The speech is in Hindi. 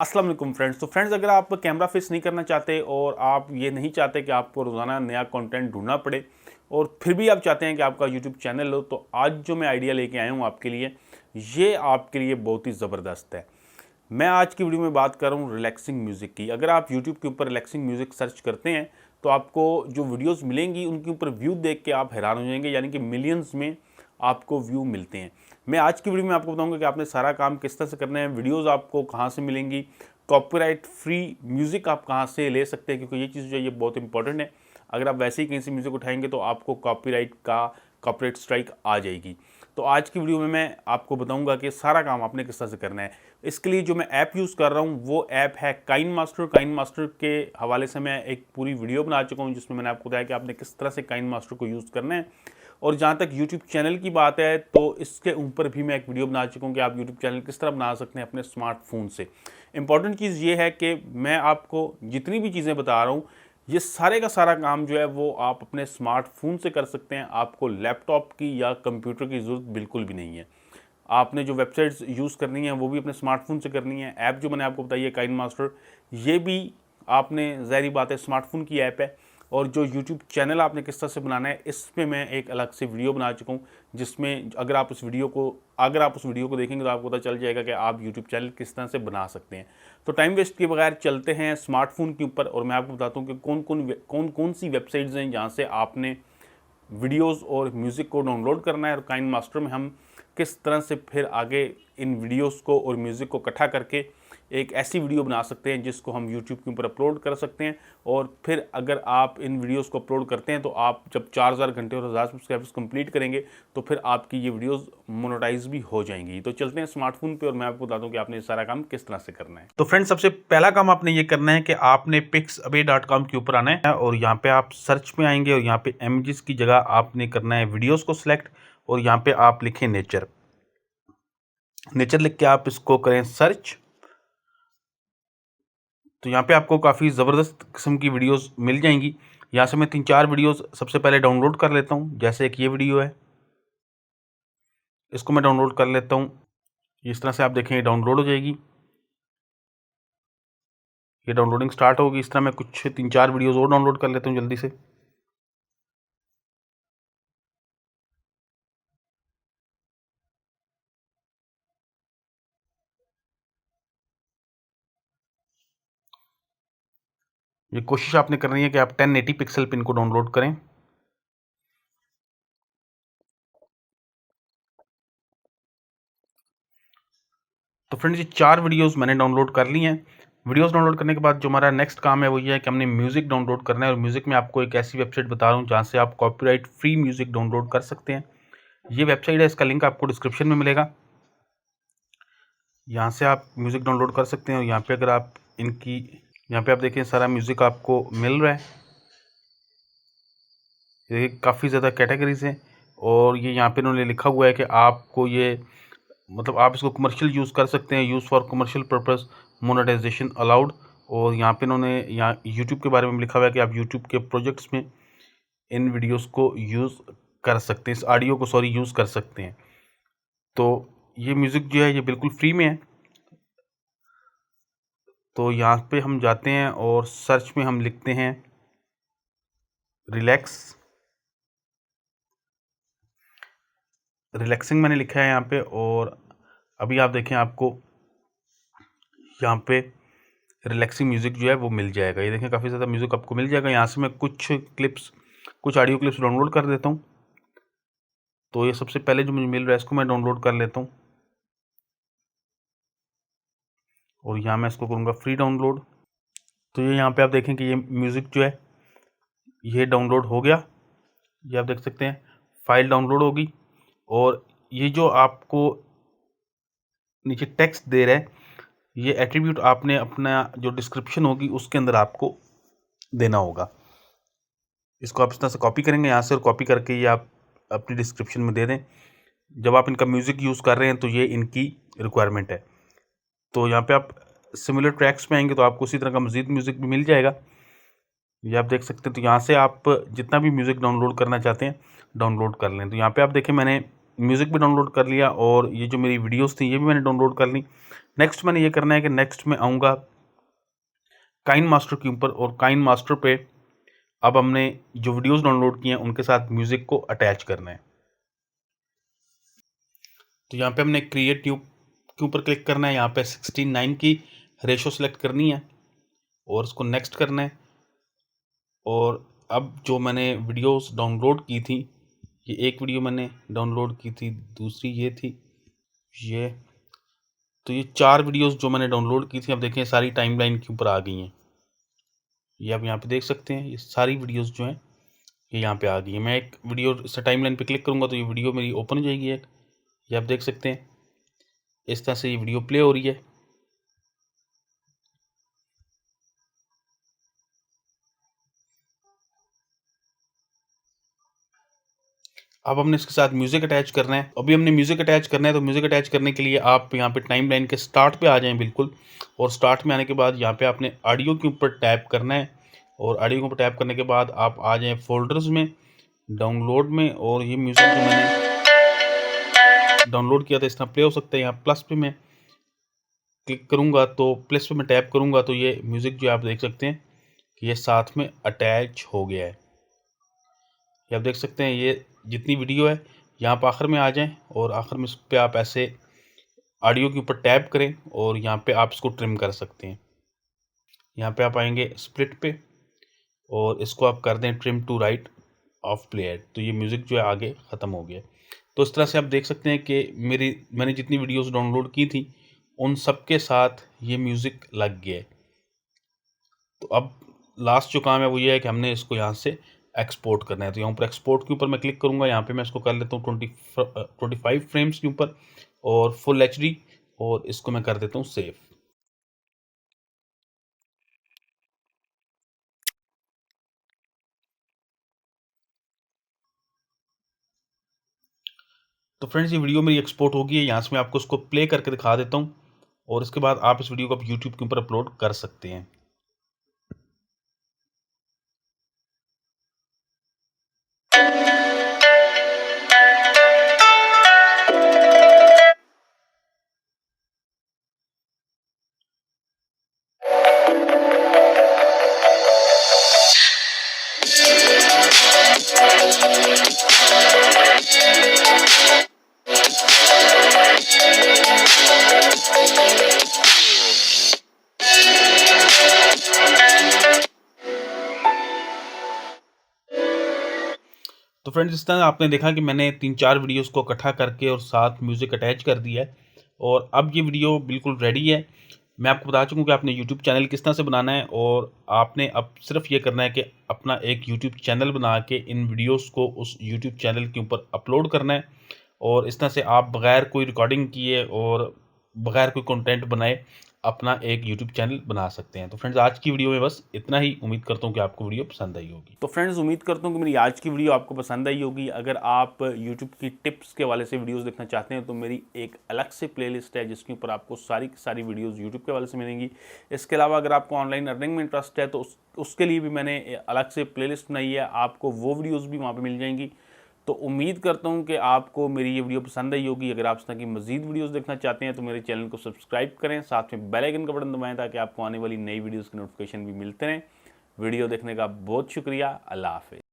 अस्सलाम वालेकुम फ्रेंड्स। तो फ्रेंड्स, अगर आप कैमरा फेस नहीं करना चाहते और आप ये नहीं चाहते कि आपको रोज़ाना नया कंटेंट ढूंढना पड़े और फिर भी आप चाहते हैं कि आपका यूट्यूब चैनल हो, तो आज जो मैं आइडिया लेके आया हूँ आपके लिए, ये आपके लिए बहुत ही ज़बरदस्त है। मैं आज की वीडियो में बात कर रहा हूँ रिलैक्सिंग म्यूज़िक की। अगर आप यूट्यूब के ऊपर रिलैक्सिंग म्यूज़िक सर्च करते हैं तो आपको जो वीडियोज़ मिलेंगी उनके ऊपर व्यू देख के आप हैरान हो जाएंगे, यानी कि मिलियंस में आपको व्यू मिलते हैं। मैं आज की वीडियो में आपको बताऊंगा कि आपने सारा काम किस तरह से करना है, वीडियोज़ आपको कहाँ से मिलेंगी, कॉपीराइट फ्री म्यूज़िक आप कहाँ से ले सकते हैं, क्योंकि ये चीज़ जो है ये बहुत इंपॉर्टेंट है। अगर आप वैसे ही कहीं से म्यूज़िक उठाएंगे तो आपको कॉपीराइट स्ट्राइक आ जाएगी। तो आज की वीडियो में मैं आपको बताऊंगा कि सारा काम आपने किस तरह से करना है। इसके लिए जो मैं ऐप यूज़ कर रहा हूँ वो ऐप है काइनमास्टर। काइनमास्टर के हवाले से मैं एक पूरी वीडियो बना चुका हूँ जिसमें मैंने आपको बताया कि आपने किस तरह से काइनमास्टर को यूज़ करना है। और जहाँ तक यूट्यूब चैनल की बात है तो इसके ऊपर भी मैं एक वीडियो बना चुका हूँ कि आप यूट्यूब चैनल किस तरह बना सकते हैं अपने स्मार्टफोन से। इंपॉर्टेंट चीज़ ये है कि मैं आपको जितनी भी चीज़ें बता रहा हूँ ये सारे का सारा काम जो है वो आप अपने स्मार्टफोन से कर सकते हैं। आपको लैपटॉप की या कंप्यूटर की ज़रूरत बिल्कुल भी नहीं है। आपने जो वेबसाइट्स यूज़ करनी है वो भी अपने स्मार्टफोन से करनी है। ऐप जो मैंने आपको बताई है काइनमास्टर, ये भी आपने ज़ाहिर बात है स्मार्टफोन की ऐप है। और जो यूट्यूब चैनल आपने किस तरह से बनाना है इस पर मैं एक अलग से वीडियो बना चुका हूँ, जिसमें अगर आप उस वीडियो को देखेंगे तो आपको पता चल जाएगा कि आप यूट्यूब चैनल किस तरह से बना सकते हैं। तो टाइम वेस्ट किए बगैर चलते हैं स्मार्टफोन के ऊपर और मैं आपको बताता हूँ कि कौन कौन सी वेबसाइट्स हैं जहाँ से आपने वीडियोस और म्यूज़िक को डाउनलोड करना है। और काइनमास्टर में हम किस तरह से फिर आगे इन वीडियोस को और म्यूज़िक को इकट्ठा करके एक ऐसी वीडियो बना सकते हैं जिसको हम यूट्यूब के ऊपर अपलोड कर सकते हैं। और फिर अगर आप इन वीडियोस को अपलोड करते हैं तो आप जब 4000 घंटे और 1000 सब्सक्राइबर्स कंप्लीट करेंगे तो फिर आपकी ये वीडियोस मोनेटाइज भी हो जाएंगी। तो चलते हैं स्मार्टफोन पे और मैं आपको बता दूं कि आपने सारा काम किस तरह से करना है। तो फ्रेंड्स, सबसे पहला काम आपने ये करना है कि आपने pixabay.com के ऊपर आना है और यहाँ पे आप सर्च में आएंगे और यहाँ पे इमेजेस की जगह आपने करना है वीडियोस को सिलेक्ट और यहाँ पे आप लिखें नेचर लिख के आप इसको करें सर्च। तो यहाँ पे आपको काफ़ी ज़बरदस्त किस्म की वीडियोस मिल जाएंगी। यहाँ से मैं 3-4 वीडियोस सबसे पहले डाउनलोड कर लेता हूँ। जैसे एक ये वीडियो है, इसको मैं डाउनलोड कर लेता हूँ। इस तरह से आप देखें ये डाउनलोड हो जाएगी, ये डाउनलोडिंग स्टार्ट होगी। इस तरह मैं कुछ 3-4 वीडियोस और डाउनलोड कर लेता हूँ जल्दी से। ये कोशिश आपने करनी है कि आप 1080 पिक्सल पिन को डाउनलोड करें। तो फ्रेंड्स, ये 4 वीडियोस मैंने डाउनलोड कर ली हैं। वीडियोस डाउनलोड करने के बाद जो हमारा नेक्स्ट काम है वो ये है कि हमने म्यूज़िक डाउनलोड करना है। और म्यूज़िक में आपको एक ऐसी वेबसाइट बता रहा हूँ जहाँ से आप कॉपीराइट फ्री म्यूज़िक डाउनलोड कर सकते हैं। ये वेबसाइट है, इसका लिंक आपको डिस्क्रिप्शन में मिलेगा। यहाँ से आप म्यूज़िक डाउनलोड कर सकते हैं और यहाँ पे अगर आप यहाँ पे आप देखें सारा म्यूज़िक आपको मिल रहा है। ये काफ़ी ज़्यादा कैटेगरीज हैं और ये यहाँ पे इन्होंने लिखा हुआ है कि आपको ये मतलब आप इसको कमर्शियल यूज़ कर सकते हैं, use for commercial purpose, monetization allowed. और यहाँ पे इन्होंने यहाँ यूट्यूब के बारे में लिखा हुआ है कि आप यूट्यूब के प्रोजेक्ट्स में इन वीडियोस को यूज़ कर सकते हैं, इस ऑडियो को यूज़ कर सकते हैं। तो ये म्यूज़िक जो है ये बिल्कुल फ्री में है। तो यहाँ पे हम जाते हैं और सर्च में हम लिखते हैं रिलैक्सिंग मैंने लिखा है यहाँ पे। और अभी आप देखें आपको यहाँ पे रिलैक्सिंग म्यूज़िक जो है वो मिल जाएगा। ये देखें काफ़ी ज़्यादा म्यूज़िक आपको मिल जाएगा। यहाँ से मैं कुछ ऑडियो क्लिप्स डाउनलोड कर देता हूँ। तो ये सबसे पहले जो मुझे मिल रहा है इसको मैं डाउनलोड कर लेता हूँ और यहाँ मैं इसको करूँगा फ्री डाउनलोड। तो ये यहाँ पे आप देखें कि ये म्यूज़िक जो है ये डाउनलोड हो गया। ये आप देख सकते हैं फाइल डाउनलोड होगी और ये जो आपको नीचे टेक्स्ट दे रहा है ये एट्रीब्यूट आपने अपना जो डिस्क्रिप्शन होगी उसके अंदर आपको देना होगा। इसको आप इस तरह से कॉपी करेंगे यहाँ से और कॉपी करके ये आप अपनी डिस्क्रिप्शन में दे दें। जब आप इनका म्यूज़िक यूज़ कर रहे हैं तो ये इनकी रिक्वायरमेंट है। तो यहाँ पे आप सिमिलर ट्रैक्स में आएंगे तो आपको उसी तरह का मज़ीद म्यूज़िक भी मिल जाएगा। ये आप देख सकते हैं। तो यहाँ से आप जितना भी म्यूज़िक डाउनलोड करना चाहते हैं डाउनलोड कर लें। तो यहाँ पे आप देखें मैंने म्यूज़िक भी डाउनलोड कर लिया और ये जो मेरी वीडियोस थी ये भी मैंने डाउनलोड कर ली। नेक्स्ट मैंने ये करना है कि नेक्स्ट में आऊँगा काइन मास्टर के ऊपर, और काइन मास्टर पे अब हमने जो वीडियोस डाउनलोड किए हैं उनके साथ म्यूज़िक को अटैच करना है। तो यहाँ पे हमने क्रिएट ट्यूब के ऊपर क्लिक करना है, यहाँ पे 16:9 की रेशो सेलेक्ट करनी है और इसको नेक्स्ट करना है। और अब जो मैंने वीडियोस डाउनलोड की थी, ये एक वीडियो मैंने डाउनलोड की थी, दूसरी ये थी, ये तो ये 4 वीडियोस जो मैंने डाउनलोड की थी, अब देखें सारी टाइमलाइन के ऊपर आ गई हैं। ये आप यहाँ पे देख सकते हैं, ये सारी वीडियोस जो हैं ये यहाँ पे आ गई है। मैं एक वीडियो से टाइमलाइन पे क्लिक करूँगा तो ये वीडियो मेरी ओपन हो जाएगी एक, ये आप देख सकते हैं। इस तरह से ये वीडियो प्ले हो रही है। अब हमने इसके साथ म्यूज़िक अटैच करना है। अभी हमने म्यूज़िक अटैच करना है, तो म्यूज़िक अटैच करने के लिए आप यहाँ पे टाइमलाइन के स्टार्ट पे आ जाएँ बिल्कुल, और स्टार्ट में आने के बाद यहाँ पे आपने ऑडियो के ऊपर टैप करना है, और ऑडियो के ऊपर टैप करने के बाद आप आ जाएँ फोल्डर्स में, डाउनलोड में, और ये म्यूज़िक जो मैंने डाउनलोड किया था इस तरह प्ले हो सकता है। यहाँ प्लस पे मैं क्लिक करूँगा, तो प्लस पे मैं टैप करूँगा तो ये म्यूज़िक जो आप देख सकते हैं कि ये साथ में अटैच हो गया है। ये आप देख सकते हैं, ये जितनी वीडियो है यहाँ पर आखिर में आ जाएं, और आखिर में इस पर आप ऐसे ऑडियो के ऊपर टैप करें और यहाँ पे आप इसको ट्रिम कर सकते हैं। यहाँ पे आप आएंगे स्प्लिट पे और इसको आप कर दें trim to right of play head, तो ये म्यूज़िक जो है आगे ख़त्म हो गया। तो इस तरह से आप देख सकते हैं कि मैंने जितनी वीडियोस डाउनलोड की थी उन सब के साथ ये म्यूज़िक लग गया है। तो अब लास्ट जो काम है वो ये है कि हमने इसको यहाँ से एक्सपोर्ट करना है। तो यहाँ पर एक्सपोर्ट के ऊपर मैं क्लिक करूँगा, यहाँ पे मैं इसको कर लेता हूँ 25 फ्रेम्स के ऊपर और फुल HD, और इसको मैं कर देता हूँ सेव। तो फ्रेंड्स ये वीडियो मेरी एक्सपोर्ट हो गई है। यहाँ से मैं आपको इसको प्ले करके दिखा देता हूँ, और इसके बाद आप इस वीडियो को आप यूट्यूब के ऊपर अपलोड कर सकते हैं। तो फ्रेंड्स इस तरह आपने देखा कि मैंने 3-4 वीडियोस को इकट्ठा करके और साथ म्यूज़िक अटैच कर दिया है, और अब ये वीडियो बिल्कुल रेडी है। मैं आपको बता चुका हूँ कि आपने यूट्यूब चैनल किस तरह से बनाना है, और आपने अब सिर्फ ये करना है कि अपना एक यूट्यूब चैनल बना के इन वीडियोस को उस यूट्यूब चैनल के ऊपर अपलोड करना है, और इस तरह से आप बग़ैर कोई रिकॉर्डिंग किए और बग़ैर कोई कंटेंट बनाए अपना एक यूट्यूब चैनल बना सकते हैं। तो फ्रेंड्स आज की वीडियो में बस इतना ही। उम्मीद करता हूँ कि आपको वीडियो पसंद आई होगी। तो फ्रेंड्स उम्मीद करता हूँ कि मेरी आज की वीडियो आपको पसंद आई होगी। अगर आप यूट्यूब की टिप्स के हवाले से वीडियोस देखना चाहते हैं तो मेरी एक अलग से प्लेलिस्ट है जिसके ऊपर आपको सारी की सारी वीडियोज़ यूट्यूब के हवाले से मिलेंगी। इसके अलावा अगर आपको ऑनलाइन अर्निंग में इंटरेस्ट है तो उसके लिए भी मैंने अलग से प्लेलिस्ट बनाई है, आपको वो वीडियोज़ भी वहाँ पर मिल जाएंगी। तो उम्मीद करता हूँ कि आपको मेरी ये वीडियो पसंद आई होगी। अगर आप इस तरह की मज़ीद वीडियोस देखना चाहते हैं तो मेरे चैनल को सब्सक्राइब करें, साथ में बेल आइकन का बटन दबाएं ताकि आपको आने वाली नई वीडियोस के नोटिफिकेशन भी मिलते रहें। वीडियो देखने का बहुत शुक्रिया। अल्लाह हाफ़िज़।